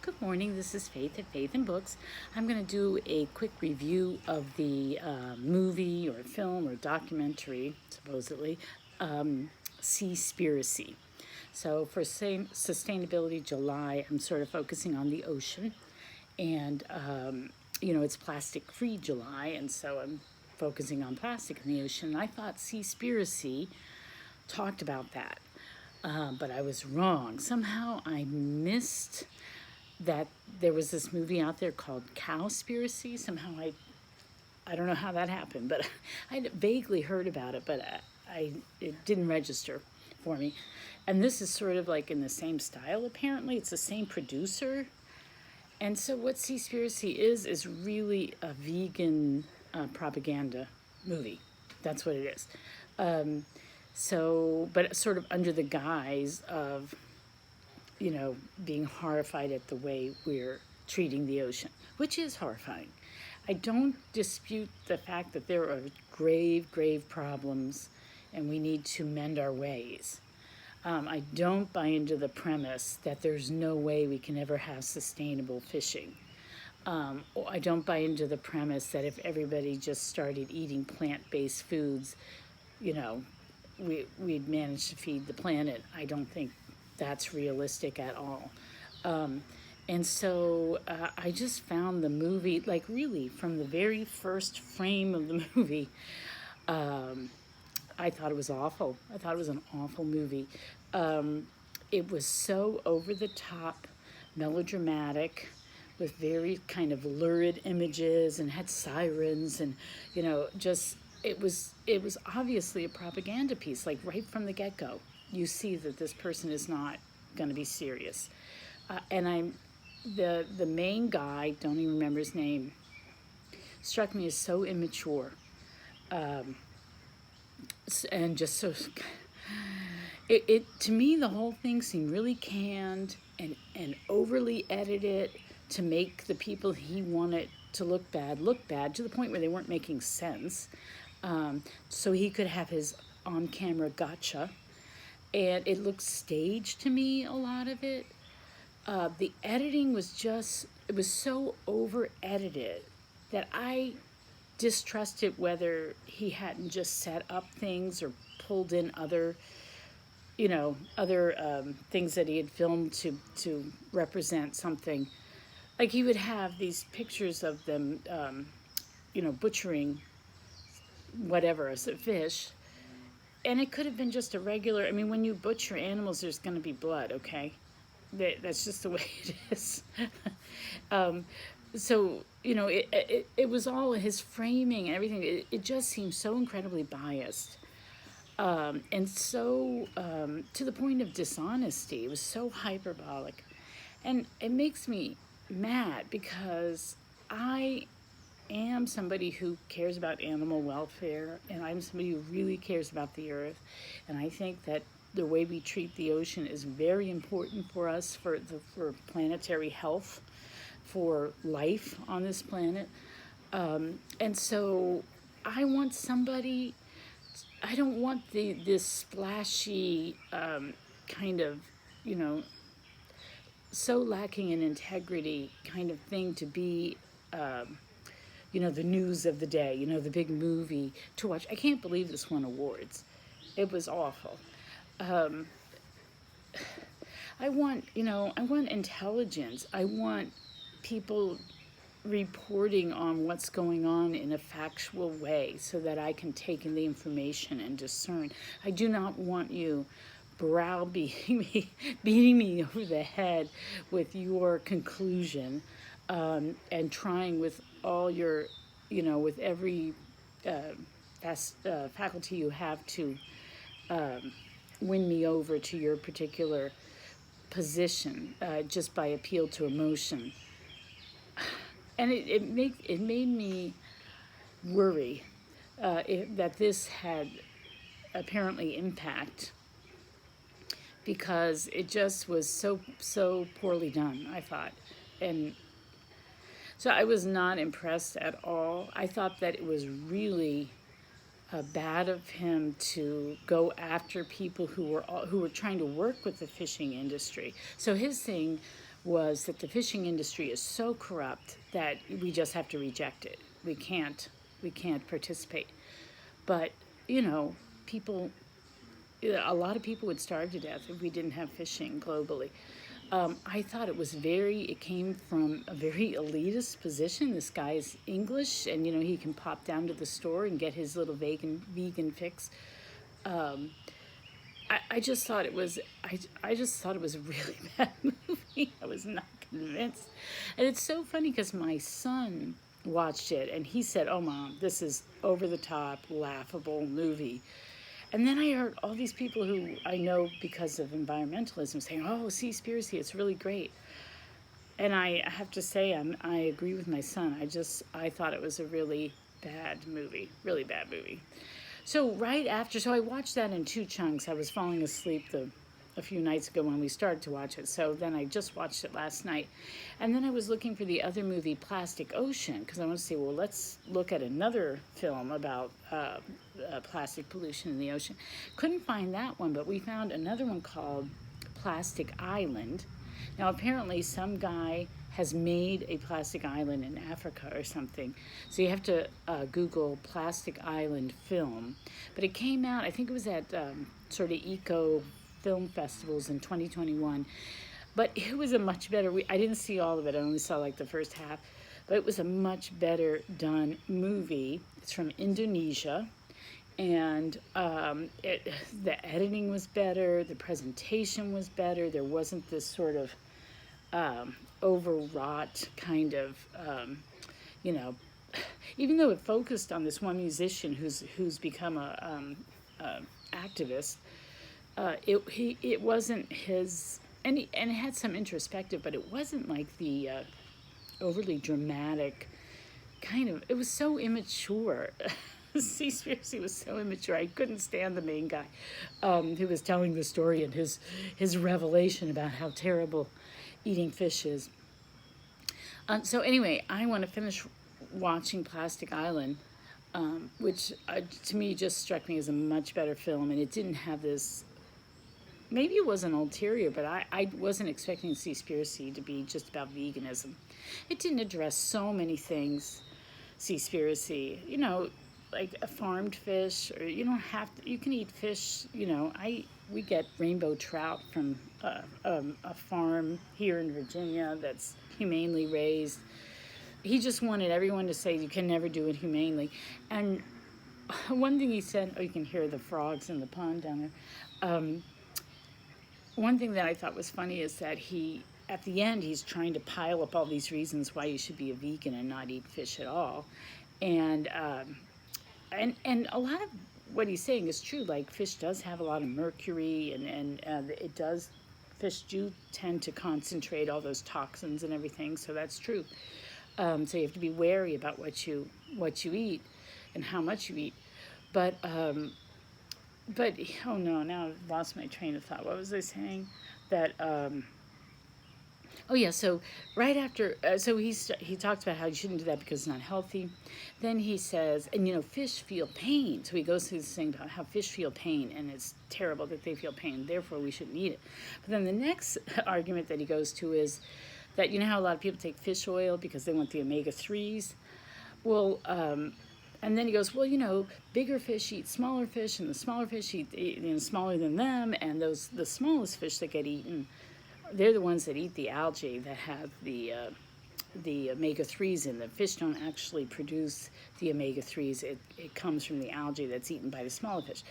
Good morning, this is Faith at Faith and Books. I'm going to do a quick review of the movie or film or documentary, supposedly, Seaspiracy. So for Sustainability July, I'm sort of focusing on the ocean. And, it's plastic-free July, and so I'm focusing on plastic in the ocean. I thought Seaspiracy talked about that, but I was wrong. Somehow I missed that there was this movie out there called Cowspiracy. Somehow I don't know how that happened, but I vaguely heard about it, but it didn't register for me. And this is sort of like in the same style, apparently. It's the same producer. And so what Seaspiracy is really a vegan propaganda movie. That's what it is. But sort of under the guise of being horrified at the way we're treating the ocean, which is horrifying. I don't dispute the fact that there are grave, grave problems and we need to mend our ways. I don't buy into the premise that there's no way we can ever have sustainable fishing. I don't buy into the premise that if everybody just started eating plant-based foods, we'd manage to feed the planet. I don't think that's realistic at all. And so I just found the movie, like really from the very first frame of the movie, I thought it was awful. I thought it was an awful movie. It was so over the top, melodramatic, with very kind of lurid images and had sirens and, it was obviously a propaganda piece, like right from the get-go. You see that this person is not going to be serious. And the main guy, don't even remember his name, struck me as so immature. And just so, to me, the whole thing seemed really canned and overly edited to make the people he wanted to look bad to the point where they weren't making sense. So he could have his on-camera gotcha. And it looked staged to me, a lot of it. The editing was it was so over-edited that I distrusted whether he hadn't just set up things or pulled in other things that he had filmed to represent something. Like he would have these pictures of them, butchering whatever, as a fish. And it could have been just a regular, when you butcher animals, there's going to be blood, okay? That's just the way it is. It was all his framing and everything. It just seemed so incredibly biased. And so, to the point of dishonesty. It was so hyperbolic. And it makes me mad because I am somebody who cares about animal welfare, and I'm somebody who really cares about the earth, and I think that the way we treat the ocean is very important for us, for planetary health, for life on this planet. And so I want somebody, I don't want this splashy kind of, so lacking in integrity kind of thing to be the news of the day, the big movie to watch. I can't believe this won awards. It was awful. I want intelligence. I want people reporting on what's going on in a factual way so that I can take in the information and discern. I do not want you browbeating beating me over the head with your conclusion, and trying with all your, with every faculty you have to win me over to your particular position, just by appeal to emotion. And it made me worry that this had apparently impact, because it just was so poorly done, I thought. And so I was not impressed at all. I thought that it was really bad of him to go after people who were trying to work with the fishing industry. So his thing was that the fishing industry is so corrupt that we just have to reject it. We can't participate. But, you know, people, a lot of people would starve to death if we didn't have fishing globally. I thought it came from a very elitist position. This guy's English, and, you know, he can pop down to the store and get his little vegan fix. I just thought it was, I just thought it was a really bad movie. I was not convinced. And it's so funny because my son watched it and he said, "Oh, Mom, this is over the top, laughable movie." And then I heard all these people who I know because of environmentalism saying, "Oh, Seaspiracy, it's really great." And I have to say, I agree with my son. I thought it was a really bad movie, really bad movie. So so I watched that in two chunks. I was falling asleep a few nights ago when we started to watch it. So then I just watched it last night. And then I was looking for the other movie, Plastic Ocean, because I want to say, well, let's look at another film about plastic pollution in the ocean. Couldn't find that one, but we found another one called Plastic Island. Now, apparently some guy has made a plastic island in Africa or something. So you have to Google Plastic Island film. But it came out, I think it was at sort of eco film festivals in 2021. But it was a much better, I didn't see all of it, I only saw like the first half. But it was a much better done movie. It's from Indonesia. And the editing was better, the presentation was better. There wasn't this sort of overwrought kind of, you know, even though it focused on this one musician who's become a activist, it wasn't his, and it had some introspective, but it wasn't like the overly dramatic kind of. It was so immature. Seaspiracy was so immature. I couldn't stand the main guy who was telling the story and his revelation about how terrible eating fish is. So anyway, I want to finish watching Plastic Island, which to me just struck me as a much better film, and it didn't have this. Maybe it was an ulterior, but I wasn't expecting Seaspiracy to be just about veganism. It didn't address so many things. Seaspiracy, you know, like a farmed fish, or you don't have to. You can eat fish. You know, we get rainbow trout from a farm here in Virginia that's humanely raised. He just wanted everyone to say you can never do it humanely. And one thing he said, oh, you can hear the frogs in the pond down there. One thing that I thought was funny is that at the end, he's trying to pile up all these reasons why you should be a vegan and not eat fish at all. And a lot of what he's saying is true. Like, fish does have a lot of mercury, and fish do tend to concentrate all those toxins and everything. So that's true. So you have to be wary about what you eat and how much you eat. But oh no, now I've lost my train of thought. What was I saying? That oh yeah, so right after, so he talks about how you shouldn't do that because it's not healthy. Then he says, and you know, fish feel pain. So he goes through this thing about how fish feel pain, and it's terrible that they feel pain, therefore we shouldn't eat it. But then the next argument that he goes to is that, you know how a lot of people take fish oil because they want the omega-3s? Well, and then he goes, well, you know, bigger fish eat smaller fish, and the smaller fish eat, you know, smaller than them, and the smallest fish that get eaten, they're the ones that eat the algae that have the omega-3s in them. Fish don't actually produce the omega-3s. It comes from the algae that's eaten by the smaller fish.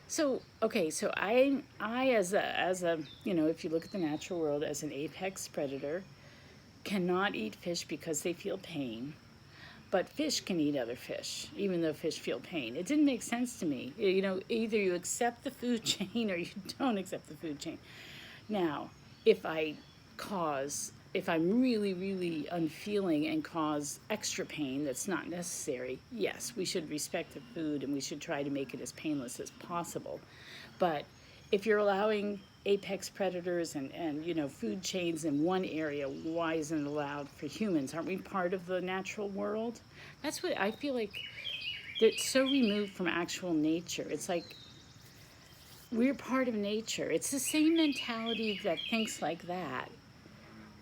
So, okay, so I as a, you know, if you look at the natural world, as an apex predator, cannot eat fish because they feel pain. But fish can eat other fish, even though fish feel pain. It didn't make sense to me. You know, either you accept the food chain or you don't accept the food chain. Now, if I'm really, really unfeeling and cause extra pain that's not necessary, yes, we should respect the food and we should try to make it as painless as possible. But if you're allowing apex predators and you know, food chains in one area, why isn't it allowed for humans? Aren't we part of the natural world? That's what I feel like. It's so removed from actual nature. It's like we're part of nature. It's the same mentality that thinks like that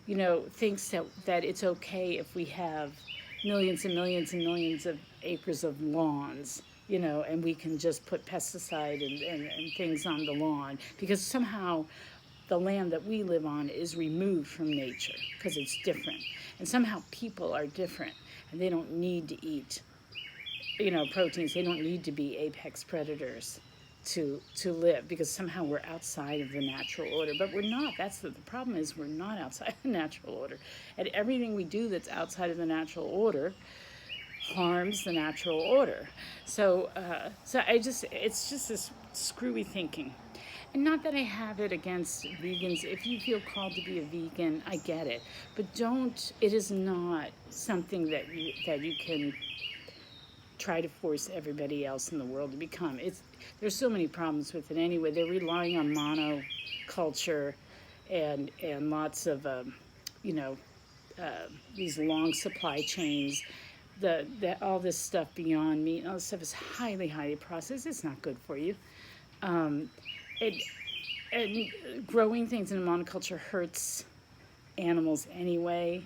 thinks that it's okay if we have millions and millions and millions of acres of lawns, and we can just put pesticide and things on the lawn because somehow the land that we live on is removed from nature because it's different. And somehow people are different and they don't need to eat, proteins. They don't need to be apex predators to live because somehow we're outside of the natural order. But we're not. That's the problem is we're not outside the natural order. And everything we do that's outside of the natural order harms the natural order. So it's just this screwy thinking. And not that I have it against vegans. If you feel called to be a vegan, I get it. But it is not something that you can try to force everybody else in the world to become. There's so many problems with it anyway. They're relying on monoculture and lots of these long supply chains. All this stuff beyond meat, all this stuff is highly processed. It's not good for you. And growing things in a monoculture hurts animals anyway.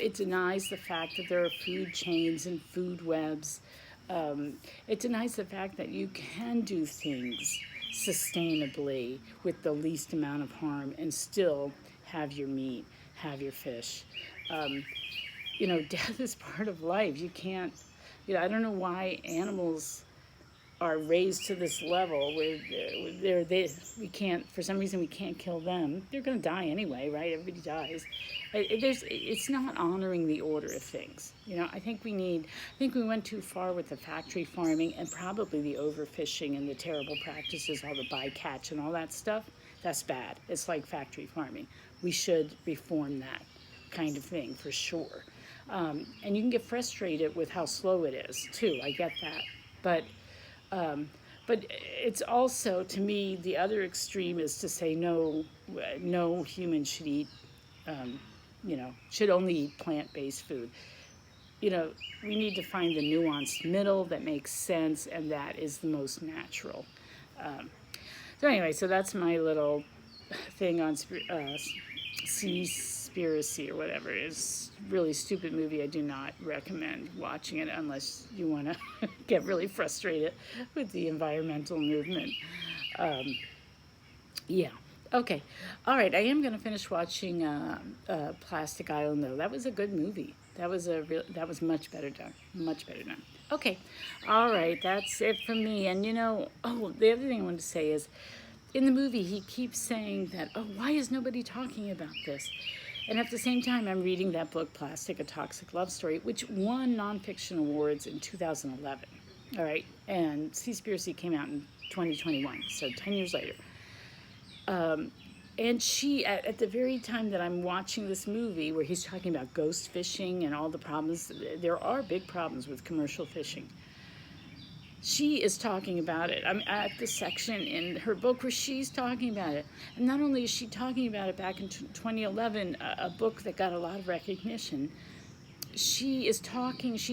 It denies the fact that there are food chains and food webs. It denies the fact that you can do things sustainably with the least amount of harm and still have your meat, have your fish. Death is part of life. You can't, I don't know why animals are raised to this level where we can't, for some reason we can't kill them. They're going to die anyway, right? Everybody dies. It's not honoring the order of things. I think we went too far with the factory farming and probably the overfishing and the terrible practices, all the bycatch and all that stuff. That's bad. It's like factory farming. We should reform that kind of thing for sure. And you can get frustrated with how slow it is too. I get that. But it's also, to me, the other extreme is to say no human should eat, should only eat plant-based food. We need to find the nuanced middle that makes sense, and that is the most natural. So anyway, so that's my little thing on Seaspiracy or whatever. It's a really stupid movie. I do not recommend watching it unless you want to get really frustrated with the environmental movement. Yeah. Okay. All right. I am going to finish watching Plastic Island, though. That was a good movie. That was much better done. Much better done. Okay. All right. That's it from me. And the other thing I wanted to say is, in the movie, he keeps saying that, why is nobody talking about this? And at the same time, I'm reading that book, Plastic, A Toxic Love Story, which won nonfiction awards in 2011. All right. And Seaspiracy came out in 2021, so 10 years later. And she, at the very time that I'm watching this movie, where he's talking about ghost fishing and all the problems, there are big problems with commercial fishing. She is talking about it. I'm at the section in her book where she's talking about it. And not only is she talking about it back in 2011, a book that got a lot of recognition, she's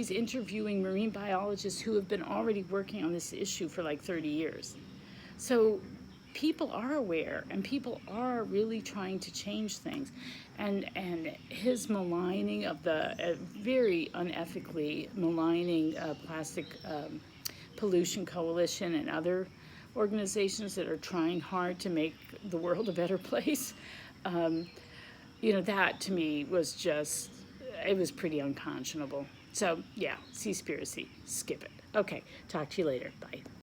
interviewing marine biologists who have been already working on this issue for like 30 years. So people are aware and people are really trying to change things. And his maligning of very unethically maligning Plastic Pollution Coalition and other organizations that are trying hard to make the world a better place, that to me was it was pretty unconscionable. So yeah, Seaspiracy, skip it. Okay, talk to you later. Bye.